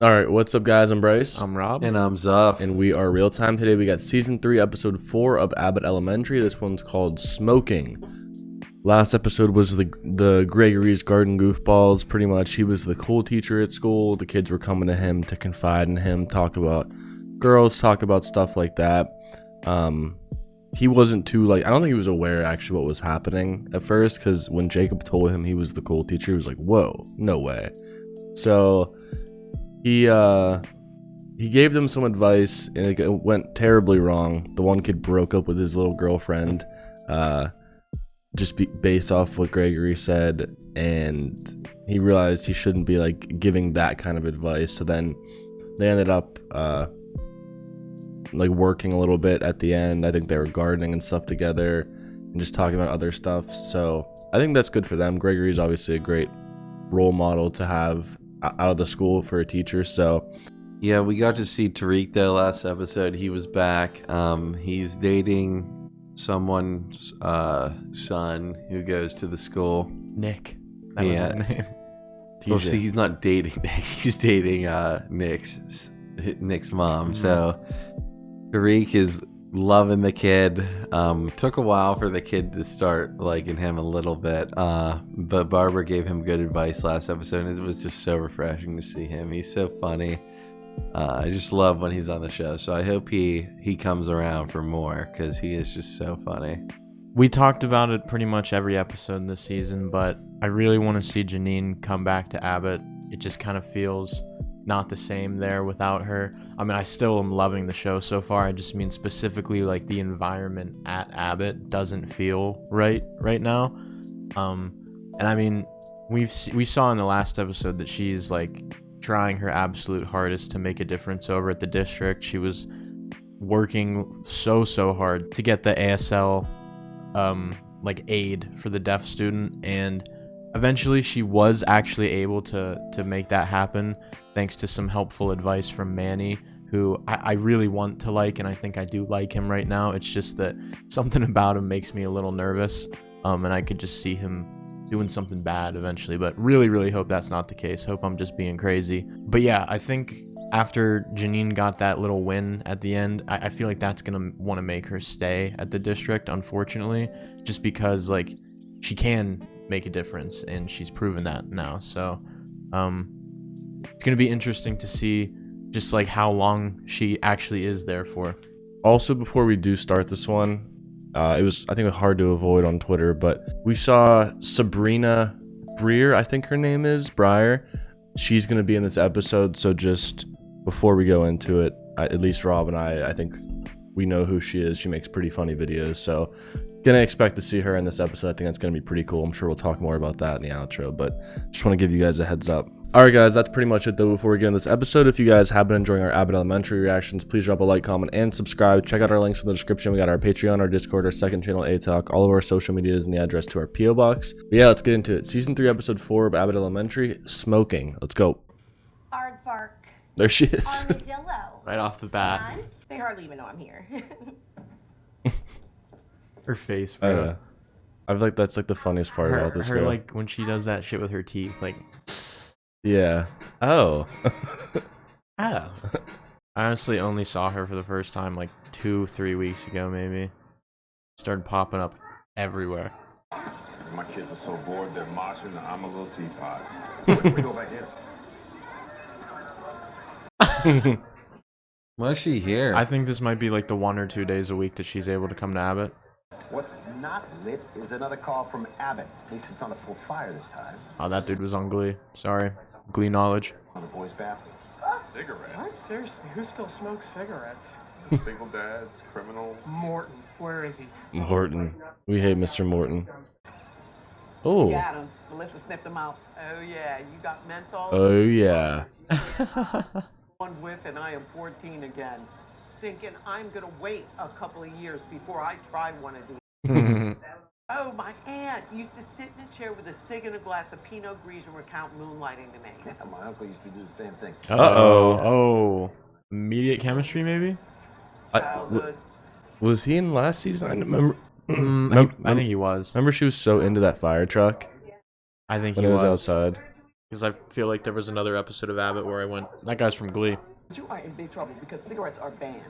All right, what's up, guys? I'm Bryce. I'm Rob. And I'm Zuff. And we are Real Time. Today we got Season 3, Episode 4 of Abbott Elementary. This one's called Smoking. Last episode was the Gregory's Garden Goofballs. Pretty much, he was the cool teacher at school. The kids were coming to him to confide in him, talk about girls, talk about stuff like that. He wasn't too, I don't think he was aware actually what was happening at first, because when Jacob told him he was the cool teacher, he was like, whoa, no way. So he gave them some advice, and it went terribly wrong. The one kid broke up with his little girlfriend, based off what Gregory said, and he realized he shouldn't be giving that kind of advice. So then they ended up working a little bit at the end. I think they were gardening and stuff together and just talking about other stuff. So I think that's good for them. Gregory's obviously a great role model to have out of the school for a teacher. So yeah, we got to see Tariq though last episode. He was back. He's dating someone's son who goes to the school. Nick. That was his name. Well, see, he's not dating Nick. He's dating Nick's mom. Mm-hmm. So Tariq is loving the kid. Took a while for the kid to start liking him a little bit. But Barbara gave him good advice last episode, and it was just so refreshing to see him. He's so funny. I just love when he's on the show. So I hope he comes around for more, because he is just so funny. We talked about it pretty much every episode this season, but I really want to see Janine come back to Abbott. It just kind of feels not the same there without her. I mean, I still am loving the show so far. I just mean specifically the environment at Abbott doesn't feel right now. And I mean, we saw in the last episode that she's trying her absolute hardest to make a difference over at the district. She was working so hard to get the ASL aid for the deaf student, and eventually she was actually able to make that happen thanks to some helpful advice from Manny, who I really want to and I think I do like him right now. It's just that something about him makes me a little nervous, and I could just see him doing something bad eventually, but really hope that's not the case. Hope I'm just being crazy. But yeah, I think after Janine got that little win at the end, I feel like that's gonna want to make her stay at the district, unfortunately, just because she can make a difference, and she's proven that now. So it's gonna be interesting to see just how long she actually is there for. also, before we do start this one, it was, I think, hard to avoid on Twitter, but we saw Sabrina Breer, I think her name is, Breyer. She's going to be in this episode, so just before we go into it, at least Rob and I think we know who she is. She makes pretty funny videos, so gonna expect to see her in this episode. I think that's gonna be pretty cool. I'm sure we'll talk more about that in the outro, but just want to give you guys a heads up. Alright guys, that's pretty much it though before we get into this episode. If you guys have been enjoying our Abbott Elementary reactions, please drop a like, comment, and subscribe. Check out our links in the description. We got our Patreon, our Discord, our second channel, A-Talk, all of our social medias, and the address to our P.O. Box. But yeah, let's get into it. Season 3, Episode 4 of Abbott Elementary, Smoking. Let's go. Aardvark. There she is. Armadillo. Right off the bat. And they hardly even know I'm here. Her face, I bro. know. I feel like that's the funniest part about this her girl. when she does that shit with her teeth, Yeah. Oh. I honestly only saw her for the first time 2-3 weeks ago, maybe. Started popping up everywhere. My kids are so bored, they're moshing. I'm a little teapot. Where can we go back in? Why is she here? I think this might be the 1 or 2 days a week that she's able to come to Abbott. What's not lit is another call from Abbott. At least it's not a full fire this time. Oh, that dude was on Glee. Sorry. Glee knowledge. On the boys' bathrooms. Cigarettes. What? Seriously, who still smokes cigarettes? Single dads, criminals. Morton, where is he? Morton. We hate Mr. Morton. Oh. Got him. Melissa sniffed him out. Oh yeah, you got menthol? Oh, yeah. One whiff and I am 14 again. Thinking I'm gonna wait a couple of years before I try one of these. Oh, my aunt used to sit in a chair with a cig and a glass of Pinot Gris and recount moonlighting to me. Yeah, my uncle used to do the same thing. Uh-oh. Oh. Immediate chemistry, maybe? Childhood. Was he in last season? I remember. I think he was. Remember she was so into that fire truck I think when he it was was. outside? Because I feel like there was another episode of Abbott where I went, that guy's from Glee. You are in big trouble because cigarettes are banned.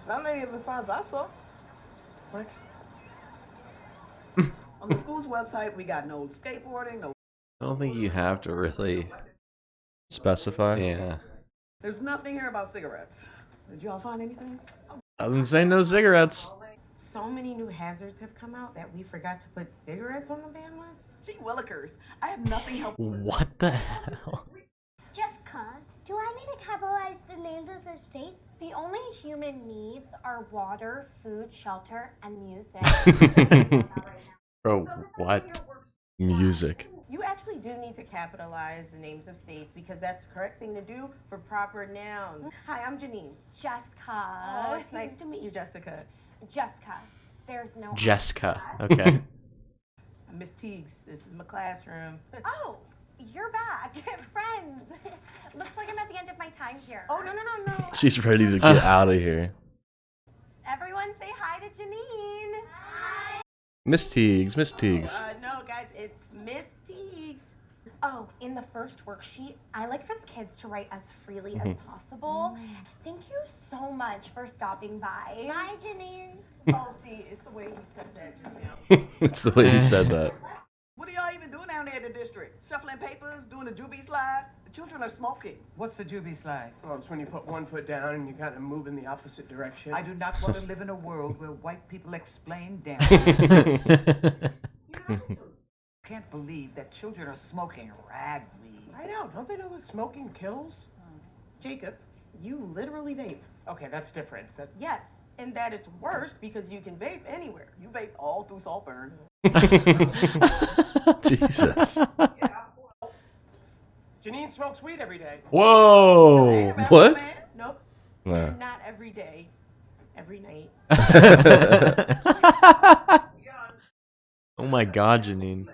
Not any of the signs I saw. What? On the school's website, we got no skateboarding, no. I don't think you have to really. Specify. Yeah. There's nothing here about cigarettes. Did y'all find anything? Doesn't say no cigarettes. So many new hazards have come out that we forgot to put cigarettes on the ban list. Gee willikers, I have nothing helpful. What the hell? Jessica, do I need to capitalize the names of the states? The only human needs are water, food, shelter, and music. Bro, what? Music. You actually do need to capitalize the names of states because that's the correct thing to do for proper nouns. Hi, I'm Janine. Jessica. Oh, it's nice to meet you, Jessica. Jessica, there's no... Jessica. Okay. Miss Teagues, this is my classroom. Oh, you're back. Friends. Looks like I'm at the end of my time here. Oh, no. She's ready to get out of here. Everyone say hi to Janine. Hi. Miss Teagues. No, guys, it's Miss Teagues. Oh, in the first worksheet, I like for the kids to write as freely as possible. Thank you so much for stopping by. Bye, Janine. Oh, see, it's the way he said that just now. It's the way he said that. What are y'all even doing down there in the district? Shuffling papers, doing a juvie slide? The children are smoking. What's the juvie slide? Oh, it's when you put one foot down and you kind of move in the opposite direction. I do not want to live in a world where white people explain dance. Can't believe that children are smoking ragweed. I know. Don't they know that smoking kills? Jacob, you literally vape. Okay, that's different. Yes, and that it's worse because you can vape anywhere. You vape all through Saltburn. Jesus. Janine smokes weed every day. Whoa. What? Nope. Nah. Not every day. Every night. Oh my god, Janine.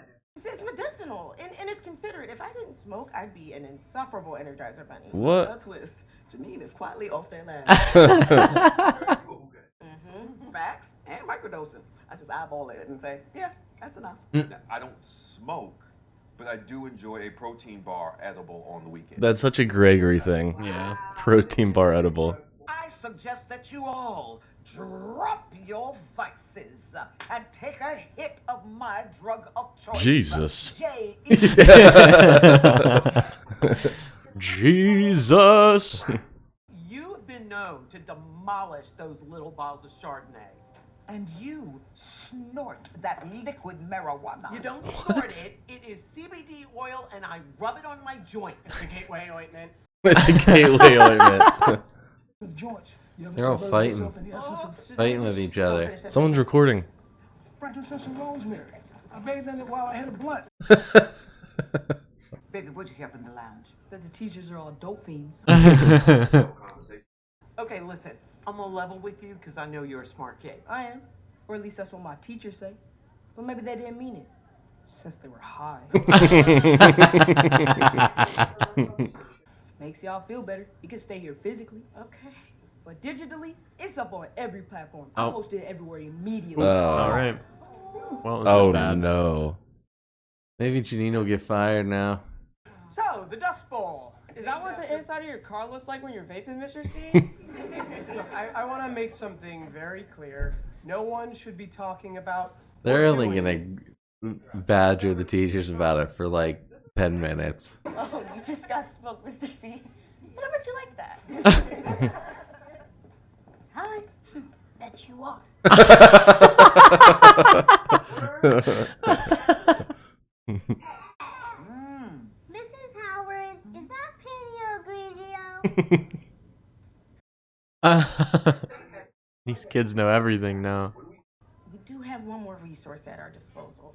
It's medicinal and it's considerate. If I didn't smoke, I'd be an insufferable Energizer bunny. What? A twist. Janine is quietly off their line. Facts and microdosing. I just eyeball it and say, yeah, that's enough. I don't smoke, but I do enjoy a protein bar edible on the weekend. That's such a Gregory thing. Yeah. Protein bar edible. I suggest that you all drop your vices and take a hit of my drug of choice. Jesus. Jesus. You've been known to demolish those little bottles of Chardonnay. And you snort that liquid marijuana. You don't snort it. It is CBD oil, and I rub it on my joint. It's a gateway ointment. It's a gateway ointment. They're all fighting with each other. Someone's recording. Frankincense and rosemary. I bathed in it while I had a blunt. Baby, what'd you have in the lounge? That the teachers are all dope fiends. Okay, listen. I'm gonna level with you because I know you're a smart kid. I am. Or at least that's what my teachers say. But maybe they didn't mean it. Since they were high. Makes y'all feel better. You can stay here physically. Okay. But digitally, it's up on every platform. Oh. I posted it everywhere immediately. All right. Well, this Oh is bad. no. Maybe Janine will get fired now. So, the Dust Bowl. Is that what the inside of your car looks like when you're vaping, Mr. Steve? Look, I want to make something very clear. No one should be talking about... They're only gonna badger the teachers about it for like 10 minutes. Oh, you just got smoked, Mr. C. But I bet you like that. Hi. Bet you are. Mrs. Howard, is that Panio Grigio? These kids know everything now. We do have one more resource at our disposal.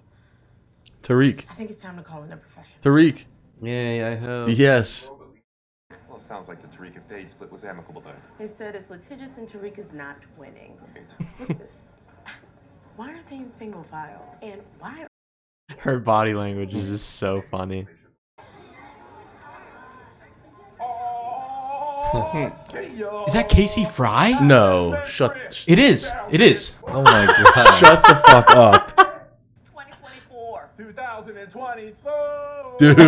Tariq. I think it's time to call in a professional. Tariq. Yay, I hope. Yes. Well, it sounds like the Tariq and Paige split was amicable then. They said it's litigious and Tariq is not winning. Right. Look at this. Why aren't they in single file? And why? Her body language is just so funny. Is that Casey Fry? No. Shut. It is. It is. Oh my god. Shut the fuck up. 2024. Dude, 2024. Dude. Try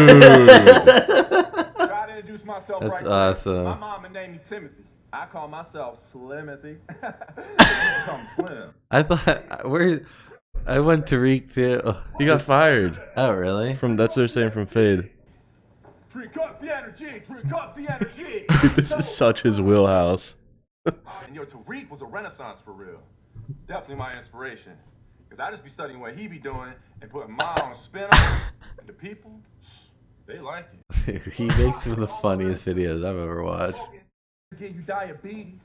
to introduce myself. That's right quick. awesome. My mama named me Timothy. I call myself Slimothy. I'm Slim. I thought I went Tariq too. He got fired. Oh really? That's what they're saying from Fade. Drink up the energy. Drink up the energy. Dude, this is such his wheelhouse. And yo, Tariq was a renaissance for real. Definitely my inspiration. Because I just be studying what he be doing and putting my own spin on it. And the people, they like it. He makes some of the funniest videos I've ever watched. Give you diabetes.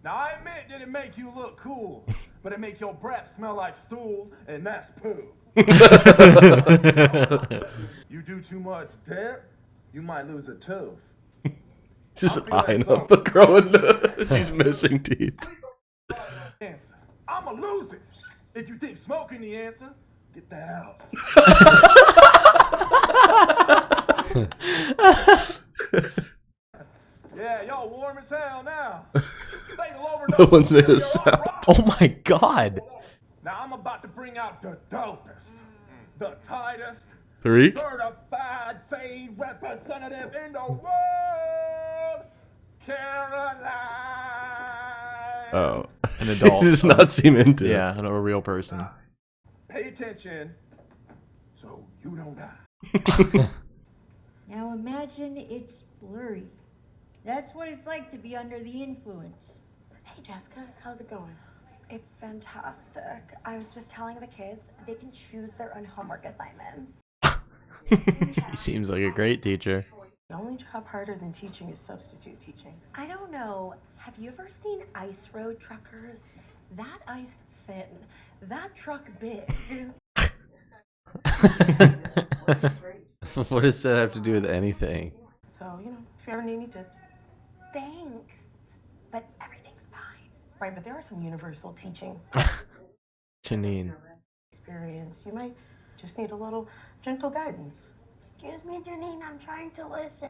Now I admit that it make you look cool, but it make your breath smell like stool, and that's poo. You do too much dip, you might lose a tooth. Just eyeing up the girl in the... She's missing teeth. Answer. I'ma lose it. If you think smoking the answer, get that out. Yeah, y'all warm as hell now. No one's made a sound. Oh my god. Now I'm about to bring out the dopest, the tightest, Tariq? certified fade representative in the world, Caroline. Oh. An adult. He does not seem into it. Yeah, a real person. Pay attention so you don't die. Now imagine it's blurry. That's what it's like to be under the influence. Hey, Jessica, how's it going? It's fantastic. I was just telling the kids they can choose their own homework assignments. He seems like a great teacher. The only job harder than teaching is substitute teaching. I don't know. Have you ever seen ice road truckers? That ice thin, that truck big. What does that have to do with anything? So, you know, if you ever need any tips. Thanks, but everything's fine. Right, but there are some universal teaching Janine. experience. You might just need a little gentle guidance. Excuse me, Janine, I'm trying to listen.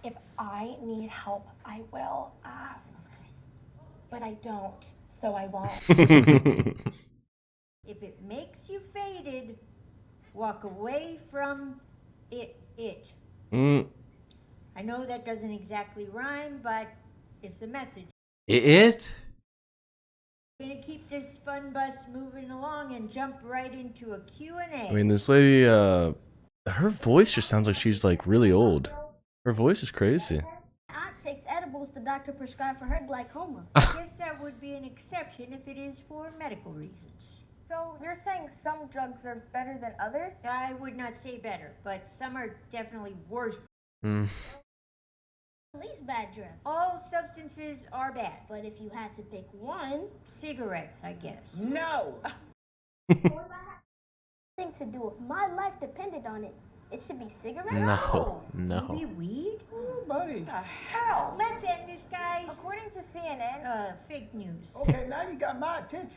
If I need help, I will ask. But I don't, so I won't. If it makes you faded, walk away from it. I know that doesn't exactly rhyme, but it's the message. It? We're gonna keep this fun bus moving along and jump right into a Q&A. I mean, this lady, her voice just sounds like she's like really old. Her voice is crazy. Aunt takes edibles the doctor prescribed for her glaucoma. I guess that would be an exception if it is for medical reasons. So you're saying some drugs are better than others? I would not say better, but some are definitely worse. At least bad drugs. All substances are bad. But if you had to pick one, Cigarettes, I guess. No. thing to do if my life depended on it, it should be cigarettes? No. Maybe weed? Ooh, buddy. The hell? Let's end this, guys. According to CNN, Fake news. Okay, now you got my attention.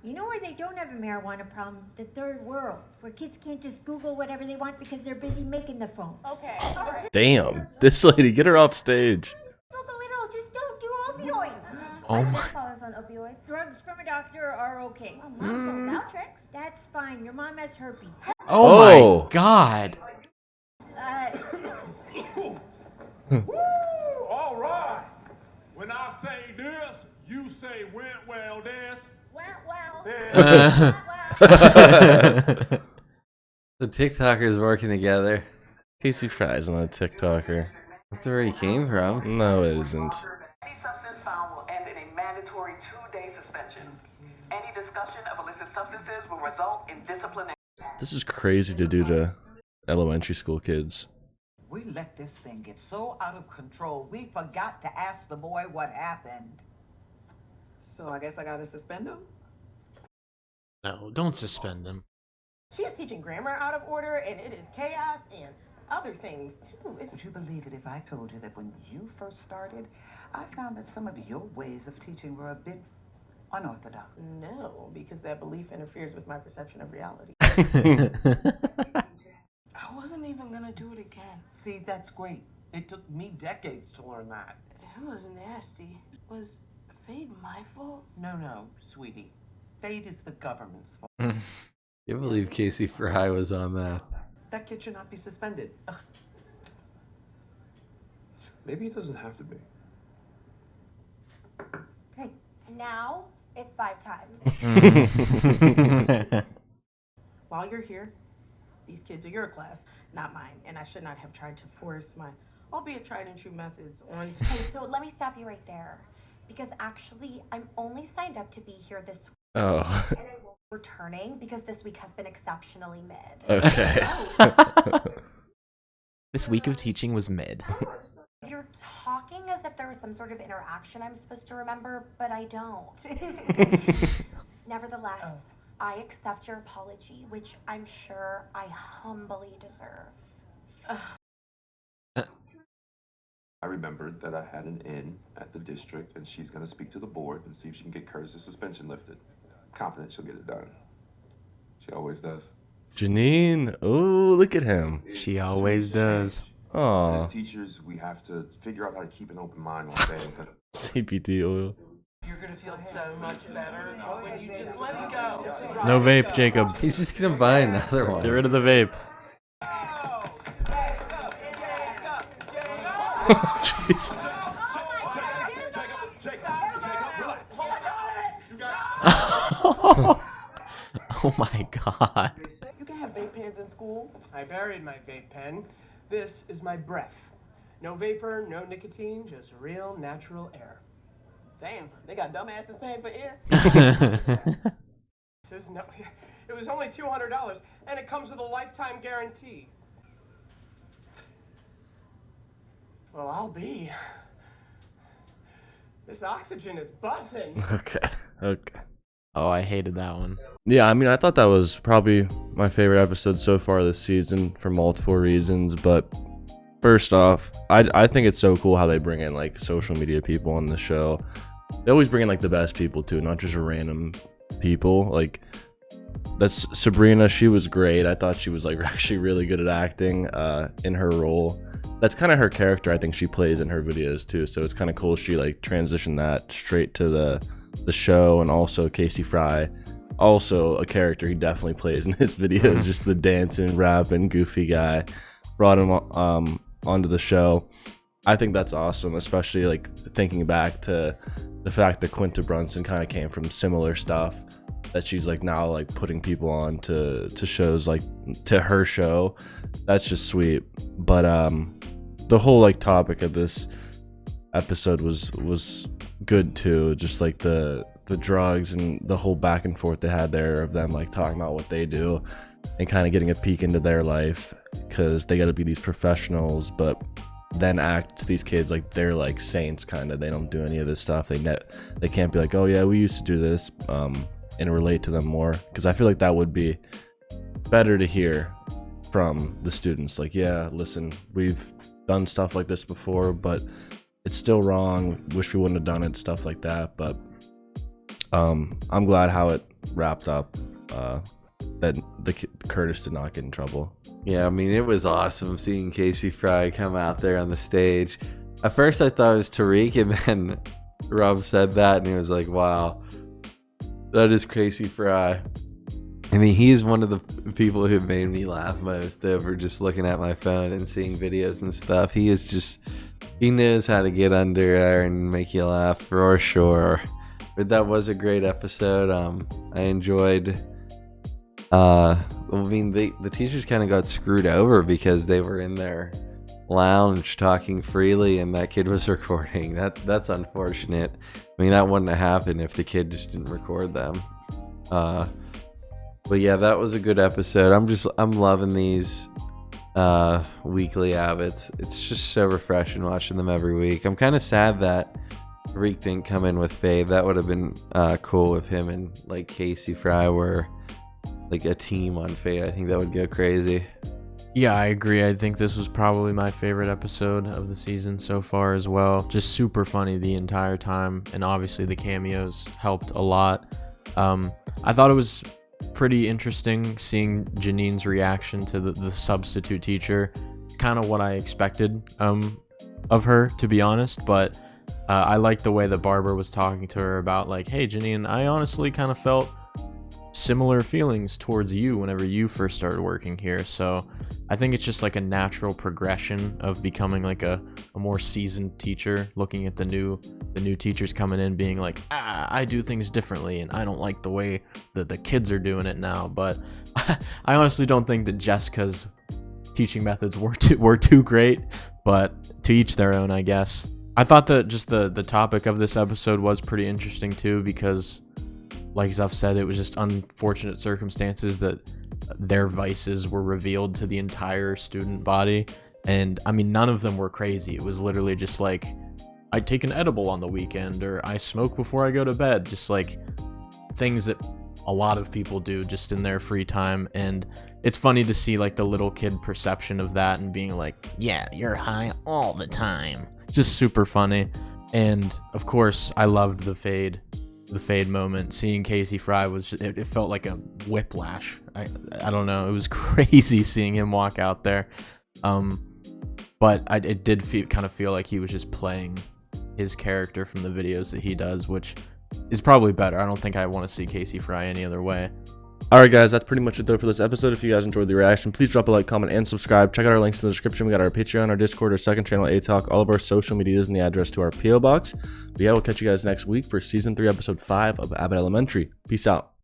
You know where they don't have a marijuana problem? The third world, where kids can't just Google whatever they want because they're busy making the phone. okay, all right. Damn, this lady, get her off stage. Smoke a little, just don't do opioids. Oh My my. grandfather's on opioids. Drugs from a doctor are okay. Oh, mom's on Valtrex. That's fine. Your mom has herpes. Oh my god. Woo! All right. When I say this, you say went well this. Well. The TikTokers working together. Casey Fry's not a TikToker. That's where he came from. No, it isn't. Any substance found will end in a mandatory 2-day suspension. Any discussion of illicit substances will result in disciplinary. This is crazy to do to elementary school kids. We let this thing get so out of control, we forgot to ask the boy what happened. So I guess I gotta suspend him? No, don't suspend them. She is teaching grammar out of order, and it is chaos and other things, too. Would you believe it if I told you that when you first started, I found that some of your ways of teaching were a bit unorthodox? No, because that belief interferes with my perception of reality. I wasn't even gonna do it again. See, that's great. It took me decades to learn that. It was nasty. Was Fade my fault? No, sweetie. Fate is the government's fault. Can't believe Casey Fry was on that. That kid should not be suspended. Ugh. Maybe it doesn't have to be. Hey, now it's 5 time. While you're here, these kids are your class, not mine, and I should not have tried to force my, albeit tried and true methods on. Okay, so let me stop you right there. Because actually, I'm only signed up to be here this week. Oh. And I won't be returning because this week has been exceptionally mid. Okay. This week of teaching was mid. You're talking as if there was some sort of interaction I'm supposed to remember, but I don't. Nevertheless, I accept your apology, which I'm sure I humbly deserve. I remembered that I had an in at the district, and she's going to speak to the board and see if she can get Curtis's suspension lifted. Confident she'll get it done. She always does. Janine. Oh, look at him. She always does. Oh. As teachers, we have to figure out how to keep an open mind all day. CPT oil. You're gonna feel so much better when you just let it go. No vape, Jacob. He's just gonna buy another one. Get rid of the vape. Jeez. Oh my god. You can have vape pens in school. I buried my vape pen. This is my breath. No vapor, no nicotine, just real natural air. Damn, they got dumbasses paying for air. This is no, it was only $200, and it comes with a lifetime guarantee. Well, I'll be. This oxygen is buzzing. Okay. Oh, I hated that one. Yeah, I mean, I thought that was probably my favorite episode so far this season for multiple reasons. But first off, I think it's so cool how they bring in like social media people on the show. They always bring in like the best people too, not just random people. Like that's Sabrina. She was great. I thought she was like actually really good at acting in her role. That's kind of her character. I think she plays in her videos too. So it's kind of cool she like transitioned that straight to the show. And also Casey Fry, also a character he definitely plays in his videos, just the dancing, rapping, goofy guy. Brought him onto the show. I think that's awesome, especially like thinking back to the fact that Quinta Brunson kind of came from similar stuff, that she's like now like putting people on to shows like to her show. That's just sweet. But the whole like topic of this episode was good too, just like the drugs and the whole back and forth they had there of them like talking about what they do and kind of getting a peek into their life, because they got to be these professionals but then act to these kids like they're like saints kind of. They don't do any of this stuff. They can't be like, oh yeah, we used to do this, and relate to them more, because I feel like that would be better to hear from the students. Like, yeah, listen, we've done stuff like this before, but it's still wrong. Wish we wouldn't have done it, stuff like that. But I'm glad how it wrapped up, that Curtis did not get in trouble. Yeah, I mean, it was awesome seeing Casey Fry come out there on the stage. At first I thought it was Tariq, and then Rob said that and he was like, wow, that is Casey Fry. I mean, he is one of the people who made me laugh most over just looking at my phone and seeing videos and stuff. He knows how to get under there and make you laugh for sure. But that was a great episode. I enjoyed. I mean, the teachers kind of got screwed over because they were in their lounge talking freely, and that kid was recording. That's unfortunate. I mean, that wouldn't have happened if the kid just didn't record them. But yeah, that was a good episode. I'm loving these weekly Abbotts. It's just so refreshing watching them every week. I'm kind of sad that Reek didn't come in with Fade. That would have been cool if him and like Casey Fry were like a team on Fade. I think that would go crazy. Yeah, I agree. I think this was probably my favorite episode of the season so far as well. Just super funny the entire time, and obviously the cameos helped a lot. I thought it was pretty interesting seeing Janine's reaction to the substitute teacher. Kind of what I expected of her, to be honest, but I liked the way that Barbara was talking to her about like, hey Janine, I honestly kind of felt similar feelings towards you whenever you first started working here. So I think it's just like a natural progression of becoming like a more seasoned teacher, looking at the new teachers coming in being like, I do things differently and I don't like the way that the kids are doing it now. But I honestly don't think that Jessica's teaching methods were too great, but to each their own, I guess. I thought that just the topic of this episode was pretty interesting too, because like Zuff said, it was just unfortunate circumstances that their vices were revealed to the entire student body. And I mean, none of them were crazy. It was literally just like, I take an edible on the weekend, or I smoke before I go to bed. Just like things that a lot of people do just in their free time. And it's funny to see like the little kid perception of that and being like, yeah, you're high all the time. Just super funny. And of course, I loved the fade moment. Seeing Casey Fry was just, it felt like a whiplash. I don't know, it was crazy seeing him walk out there. But it did kind of feel like he was just playing his character from the videos that he does, which is probably better. I don't think I want to see Casey Fry any other way. Alright guys, that's pretty much it though for this episode. If you guys enjoyed the reaction, please drop a like, comment, and subscribe. Check out our links in the description. We got our Patreon, our Discord, our second channel, A-Talk, all of our social medias, and the address to our P.O. Box. But yeah, we'll catch you guys next week for Season 3, Episode 5 of Abbott Elementary. Peace out.